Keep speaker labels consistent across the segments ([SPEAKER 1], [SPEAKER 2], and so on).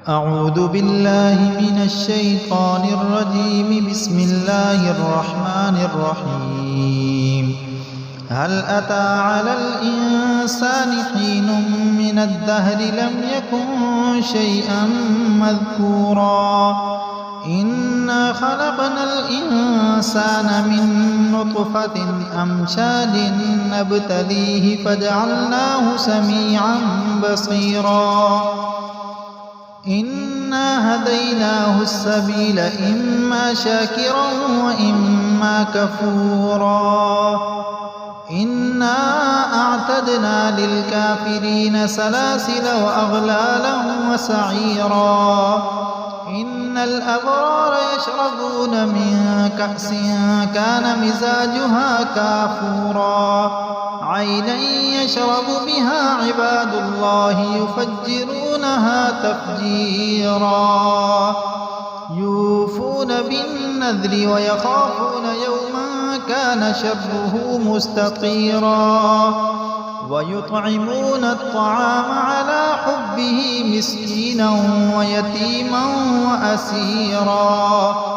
[SPEAKER 1] أعوذ بالله من الشيطان الرجيم. بسم الله الرحمن الرحيم. هل أتى على الإنسان حين من الدهر لم يكن شيئا مذكورا إنا خلقنا الإنسان من نطفة أمشاج نبتليه فجعلناه سميعا بصيرا إنا هديناه السبيل إما شاكرا وإما كفورا إنا أعتدنا للكافرين سلاسل وأغلالا وسعيرا إن الأبرار يشربون من كأس كان مزاجها كافورا عينا يشرب بها عباد الله يفجرونها تفجيرا يوفون بالنذر ويخافون يوما كان شره مستطيرا ويطعمون الطعام على حبه مسكينا ويتيما وأسيرا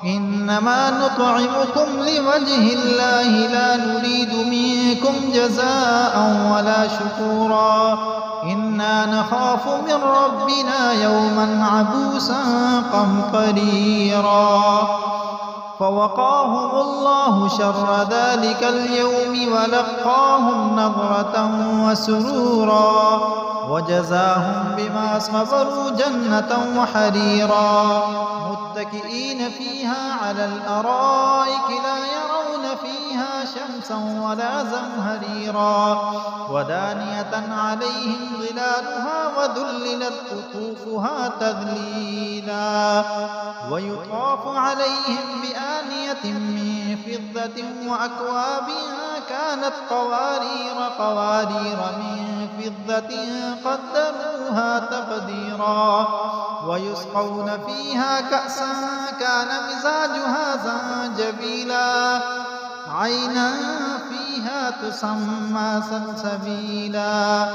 [SPEAKER 1] إنما نطعمكم لوجه الله لا نريد منكم جزاء ولا شكورا إنا نخاف من ربنا يوما عبوسا قمطريرا فوقاهم الله شر ذلك اليوم ولقاهم نضرة وسرورا وجزاهم بما صبروا جنة وحريرا متكئين فيها على الأرائك لا يرون فيها شمسا ولا زمهريرا ودانية عليهم ظلالها وذللت قطوفها تذليلا ويطاف عليهم بآنية من فضة وأكواب كانت قوارير من فضة قدروها تقديرا ويسقون فيها كأسا كان مزاجها زنجبيلا عينا فيها تسمى سلسبيلا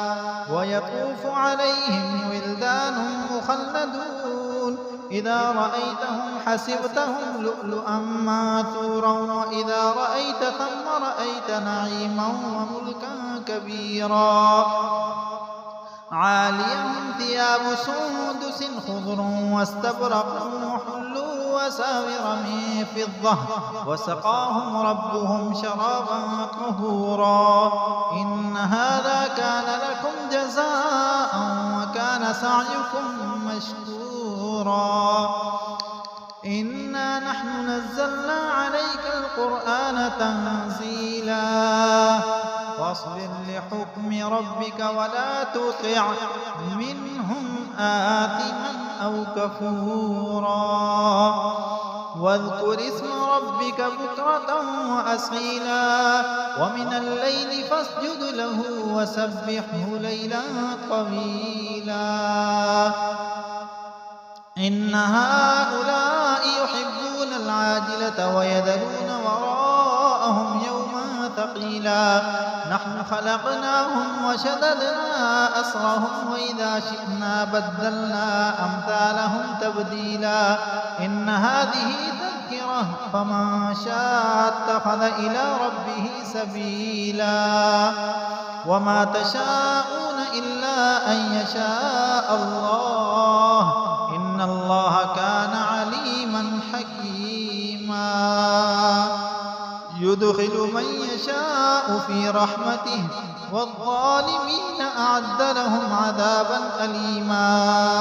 [SPEAKER 1] ويطوف عليهم ولدان مخلدون إذا رأيتهم حسبتهم لؤلؤا منثورا وإذا رأيت ثم رأيت نعيما وملكا كبيرا عاليهم ثياب سندس خضر واستبرق وحلوا وساور من فضة وسقاهم ربهم شرابا طهورا إن هذا كان لكم جزاء وكان سعيكم مشكورا إنا نحن نزلنا عليك القرآن تنزيلا فاصبر لحكم ربك ولا تطع منهم آثما أو كفورا واذكر اسم ربك بكرة وأصيلا ومن الليل فاسجد له وسبحه ليلا طويلا إن هؤلاء يحبون العاجلة ويذرون وراءهم يوما ثقيلا نحن خلقناهم وشددنا أسرهم وإذا شئنا بدلنا أمثالهم تبديلا إن هذه تذكرة فمن شاء اتخذ إلى ربه سبيلا وما تشاءون إلا أن يشاء الله إن الله كان عليما حكيما يدخل من يشاء في رحمته والظالمين أعد لهم عذابا أليما